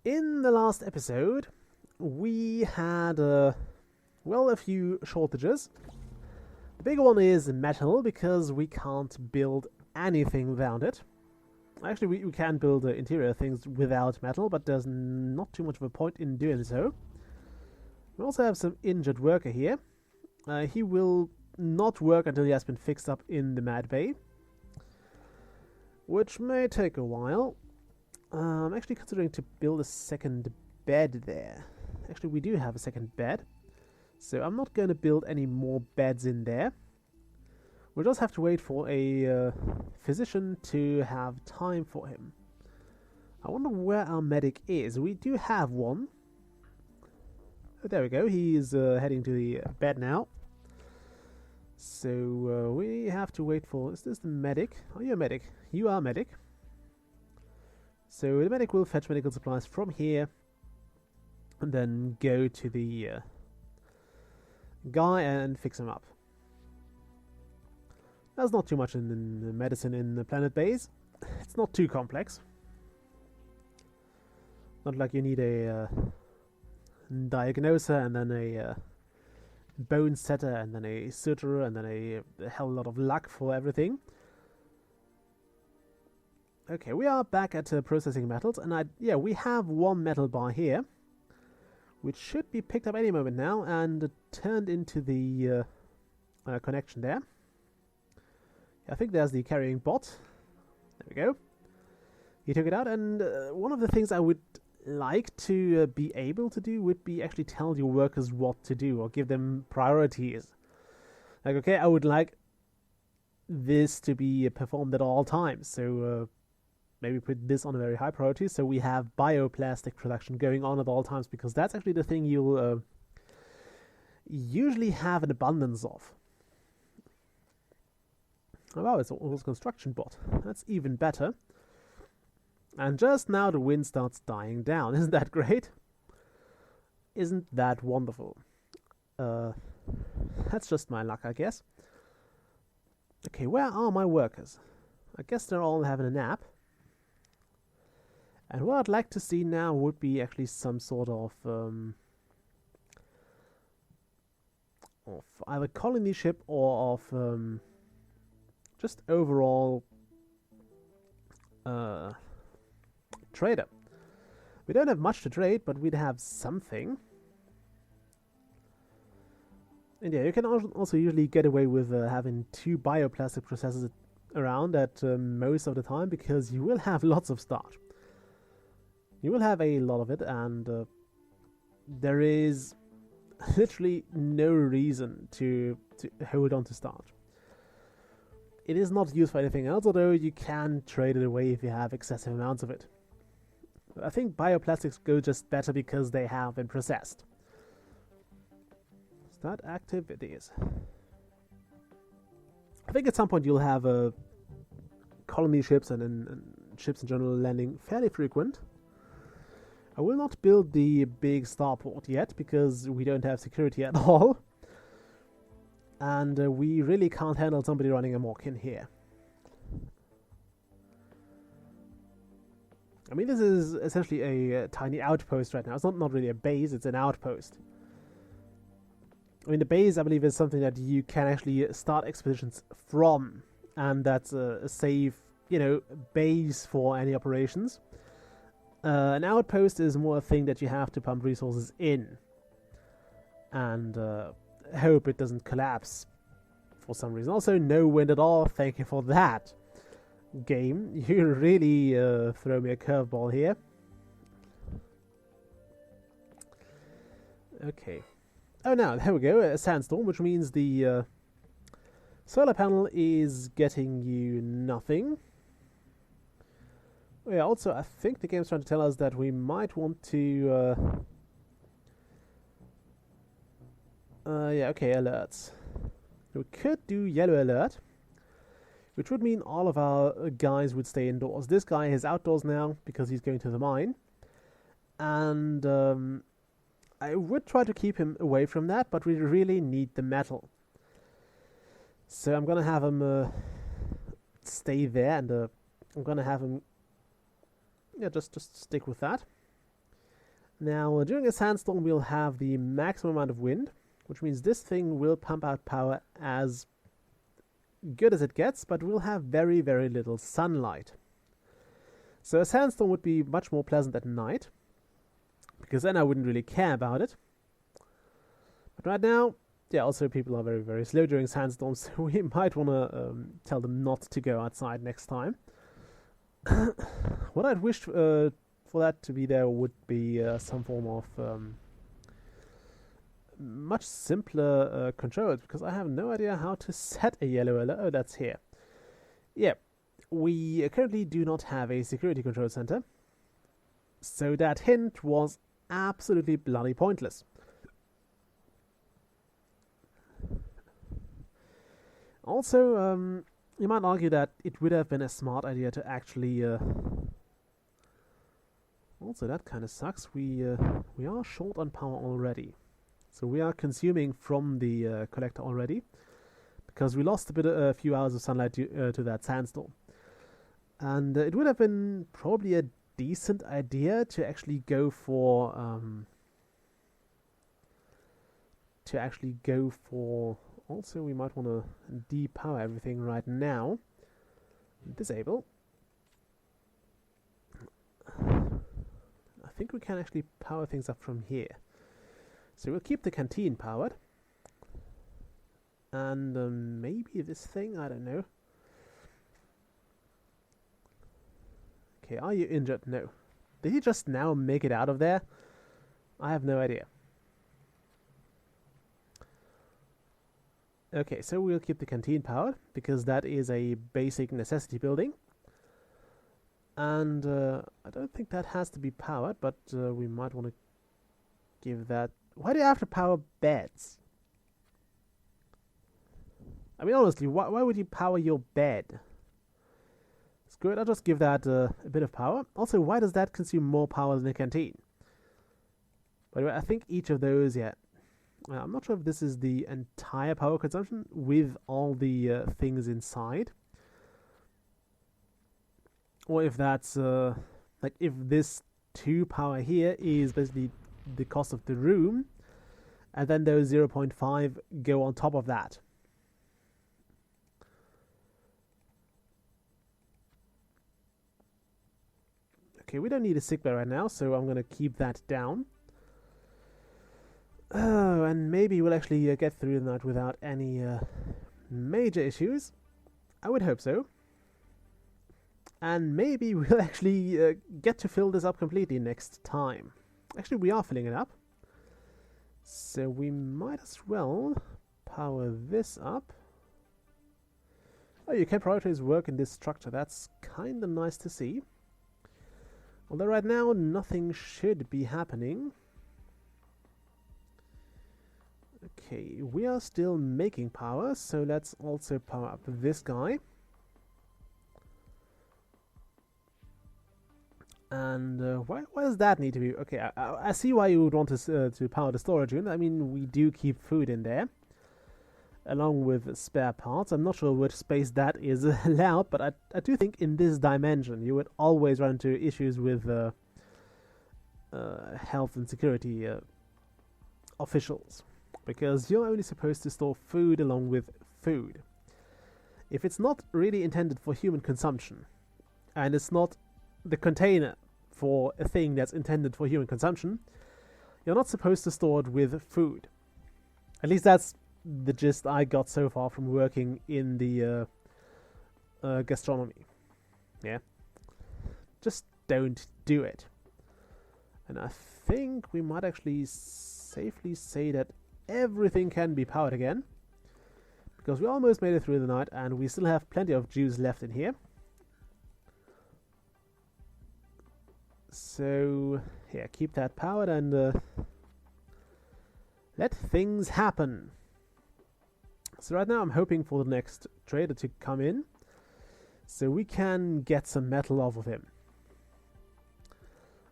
In the last episode, we had, a few shortages. The big one is metal, because we can't build anything without it. Actually, we can build interior things without metal, but there's not too much of a point in doing so. We also have some injured worker here. He will not work until he has been fixed up in the Mad Bay, which may take a while. I'm actually considering to build a second bed there. Actually, we do have a second bed, so I'm not going to build any more beds in there. We'll just have to wait for a physician to have time for him. I wonder where our medic is. We do have one. Oh, there we go. He's heading to the bed now. So we have to wait for... Is this the medic? Are you a medic? You are a medic. So the medic will fetch medical supplies from here and then go to the guy and fix him up. There's not too much in the medicine in the Planetbase. It's not too complex. Not like you need a diagnoser and then a bone setter and then a suturer and then a hell lot of luck for everything. Okay, we are back at processing metals, and we have one metal bar here, which should be picked up any moment now and turned into the connection there. I think there's the carrying bot. There we go. He took it out, and one of the things I would like to be able to do would be actually tell your workers what to do or give them priorities. Like, okay, I would like this to be performed at all times, so maybe put this on a very high priority, so we have bioplastic production going on at all times, because that's actually the thing you'll usually have an abundance of. Oh wow, it's almost construction bot. That's even better. And just now the wind starts dying down. Isn't that great? Isn't that wonderful? That's just my luck, I guess. Okay, where are my workers? I guess they're all having a nap. And what I'd like to see now would be actually some sort of either colony ship or of just overall trader. We don't have much to trade, but we'd have something. And yeah, you can also usually get away with having 2 bioplastic processors around at most of the time, because you will have lots of starch. You will have a lot of it, and there is literally no reason to hold on to starch. It is not used for anything else, although you can trade it away if you have excessive amounts of it. I think bioplastics go just better because they have been processed. Is that active? It is. I think at some point you'll have colony ships and ships in general landing fairly frequent. I will not build the big starport yet, because we don't have security at all. And we really can't handle somebody running amok in here. I mean, this is essentially a tiny outpost right now. It's not really a base, it's an outpost. I mean, the base, I believe, is something that you can actually start expeditions from. And that's a safe, base for any operations. An outpost is more a thing that you have to pump resources in. And hope it doesn't collapse for some reason. Also, no wind at all. Thank you for that, game. You really throw me a curveball here. Okay. Oh, now, there we go. A sandstorm, which means the solar panel is getting you nothing. Yeah, also, I think the game's trying to tell us that we might want to... alerts. We could do yellow alert, which would mean all of our guys would stay indoors. This guy is outdoors now because he's going to the mine. And I would try to keep him away from that, but we really need the metal. So I'm going to have him stay there, and I'm going to have him... Yeah, just stick with that. Now, during a sandstorm, we'll have the maximum amount of wind, which means this thing will pump out power as good as it gets, but we'll have very, very little sunlight. So a sandstorm would be much more pleasant at night, because then I wouldn't really care about it. But right now, yeah, also people are very, very slow during sandstorms, so we might want to tell them not to go outside next time. What I'd wish for that to be there would be some form of much simpler controls, because I have no idea how to set a yellow alert. Oh, that's here. Yeah, we currently do not have a security control center, so that hint was absolutely bloody pointless. Also, you might argue that it would have been a smart idea to actually... Also, that kind of sucks. We are short on power already. So we are consuming from the collector already, because we lost a few hours of sunlight to that sandstorm. And it would have been probably a decent idea to actually go for... Also, we might want to depower everything right now. Disable. I think we can actually power things up from here. So we'll keep the canteen powered. And maybe this thing, I don't know. Okay, are you injured? No. Did he just now make it out of there? I have no idea. Okay, so we'll keep the canteen powered, because that is a basic necessity building. And I don't think that has to be powered, but we might want to give that... Why do you have to power beds? I mean, honestly, why would you power your bed? It's good, I'll just give that a bit of power. Also, why does that consume more power than a canteen? By the way, I think each of those, yeah... I'm not sure if this is the entire power consumption with all the things inside. Or if that's, like, if this 2 power here is basically the cost of the room, and then those 0.5 go on top of that. Okay, we don't need a sick bay right now, so I'm going to keep that down. Oh, and maybe we'll actually get through the night without any major issues. I would hope so. And maybe we'll actually get to fill this up completely next time. Actually, we are filling it up. So we might as well power this up. Oh, you can prioritize work in this structure. That's kind of nice to see. Although right now, nothing should be happening. Okay, we are still making power, so let's also power up this guy. And why does that need to be... Okay, I see why you would want to power the storage unit. I mean, we do keep food in there, along with spare parts. I'm not sure which space that is allowed, but I do think in this dimension you would always run into issues with health and security officials. Because you're only supposed to store food along with food. If it's not really intended for human consumption, and it's not the container for a thing that's intended for human consumption, you're not supposed to store it with food. At least that's the gist I got so far from working in the gastronomy. Yeah. Just don't do it. And I think we might actually safely say that everything can be powered again, because we almost made it through the night and we still have plenty of juice left in here. So yeah, keep that powered and let things happen. So right now I'm hoping for the next trader to come in so we can get some metal off of him.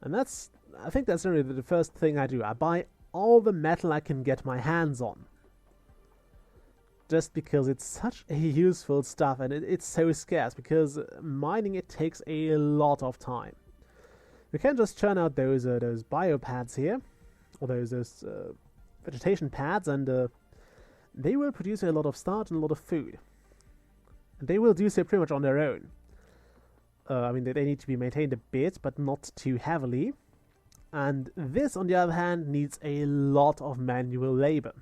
And I think that's really the first thing I do. I buy all the metal I can get my hands on, just because it's such a useful stuff, and it's so scarce, because mining it takes a lot of time. We can just churn out those biopads here, or those vegetation pads, and they will produce a lot of starch and a lot of food. And they will do so pretty much on their own. I mean, they need to be maintained a bit, but not too heavily. And this, on the other hand, needs a lot of manual labor.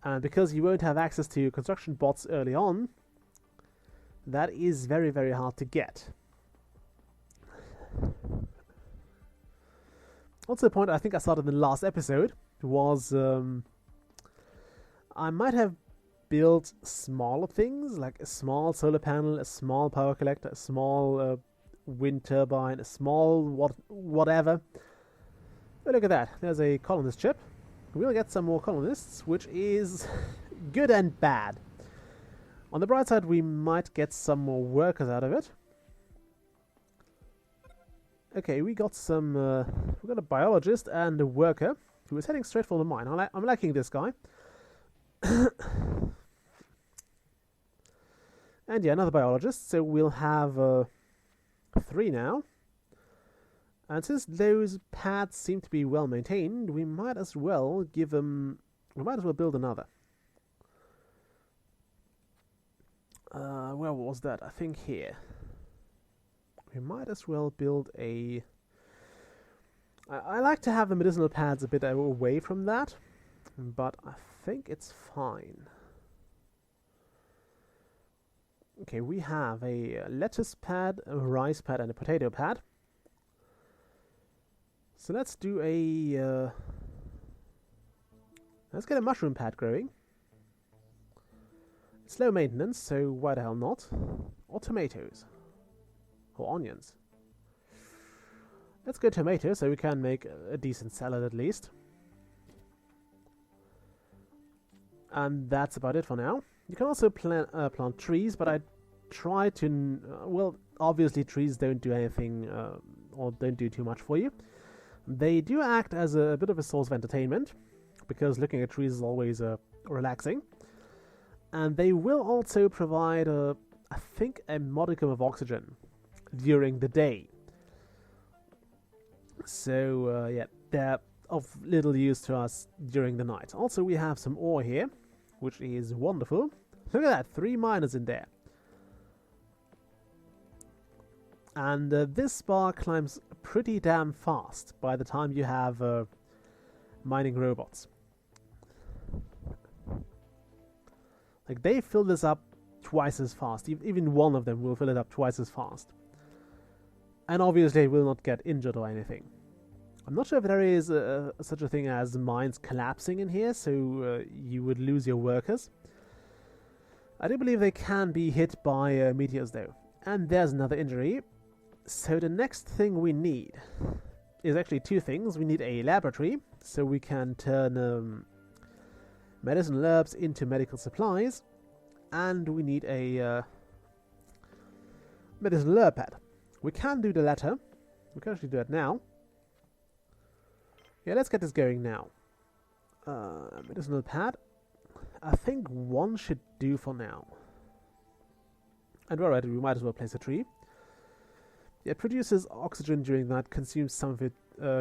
And because you won't have access to construction bots early on, that is very, very hard to get. Also, the point I think I started in the last episode was I might have built smaller things, like a small solar panel, a small power collector, a small wind turbine, a small whatever. Oh, look at that. There's a colonist ship. We'll get some more colonists, which is good and bad. On the bright side, we might get some more workers out of it. Okay, we got a biologist and a worker who is heading straight for the mine. I'm liking this guy. And yeah, another biologist, so we'll have 3 now. And since those pads seem to be well maintained, we might as well build another. Where was that? I think here. We might as well build a... I like to have the medicinal pads a bit away from that, but I think it's fine. Okay, we have a lettuce pad, a rice pad, and a potato pad. So let's do a... let's get a mushroom pad growing. It's low maintenance, so why the hell not? Or tomatoes. Or onions. Let's go tomatoes, so we can make a decent salad at least. And that's about it for now. You can also plant trees, but I try to... well, obviously trees don't do anything, or don't do too much for you. They do act as a bit of a source of entertainment, because looking at trees is always relaxing. And they will also provide, I think, a modicum of oxygen during the day. So, yeah, they're of little use to us during the night. Also, we have some ore here, which is wonderful. Look at that, 3 miners in there. And this bar climbs pretty damn fast by the time you have mining robots. Like, they fill this up twice as fast. Even one of them will fill it up twice as fast. And obviously will not get injured or anything. I'm not sure if there is such a thing as mines collapsing in here, so you would lose your workers. I do believe they can be hit by meteors though. And there's another injury. So the next thing we need is actually 2 things. We need a laboratory, so we can turn medicinal herbs into medical supplies. And we need a medicinal herb pad. We can do the latter. We can actually do it now. Yeah, let's get this going now. Medicinal pad. I think 1 should do for now. And we're ready, we might as well place a tree. Yeah, it produces oxygen during the night, consumes some of it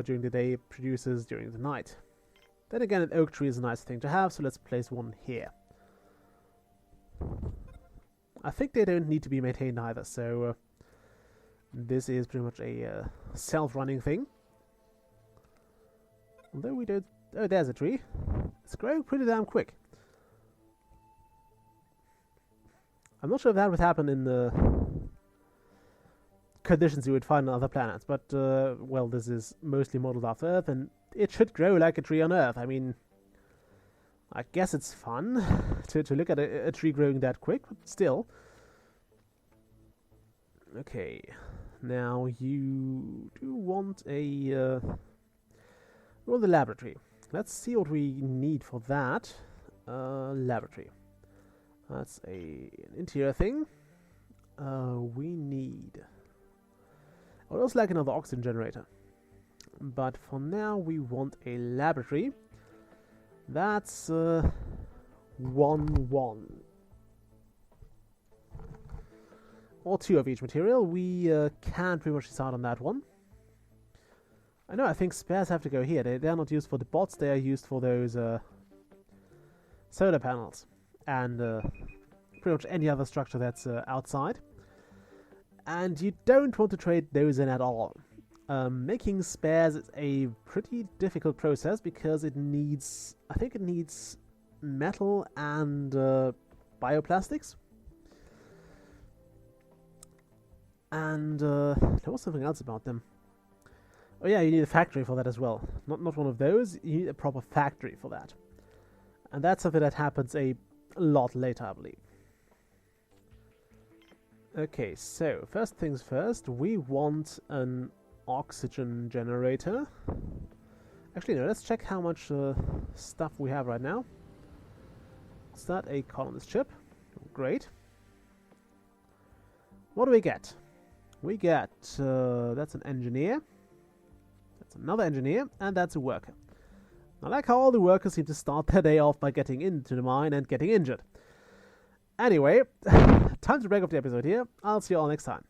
during the day, produces during the night. Then again, an oak tree is a nice thing to have, so let's place 1 here. I think they don't need to be maintained either, so this is pretty much a self-running thing. Although we don't... oh, there's a tree. It's growing pretty damn quick. I'm not sure if that would happen in the conditions you would find on other planets, but, well, this is mostly modeled after Earth, and it should grow like a tree on Earth. I mean, I guess it's fun to look at a tree growing that quick, but still. Okay, now you do want a... well, the laboratory. Let's see what we need for that. Laboratory. That's an interior thing. We need... I would also like another oxygen generator. But for now, we want a laboratory. That's 1-1. Or 2 of each material. We can pretty much decide on that one. I know, I think spares have to go here. They are not used for the bots, they are used for those solar panels. And pretty much any other structure that's outside. And you don't want to trade those in at all. Making spares is a pretty difficult process because it needs, I think it needs metal and bioplastics. And there was something else about them. Oh yeah, you need a factory for that as well. Not one of those, you need a proper factory for that. And that's something that happens a lot later, I believe. Okay, so first things first, we want an oxygen generator. Actually, no, let's check how much stuff we have right now. Is that a colonist ship? Great. What do we get? We get, that's an engineer. That's another engineer, and that's a worker. I like how all the workers seem to start their day off by getting into the mine and getting injured. Anyway, time to break up the episode here. I'll see you all next time.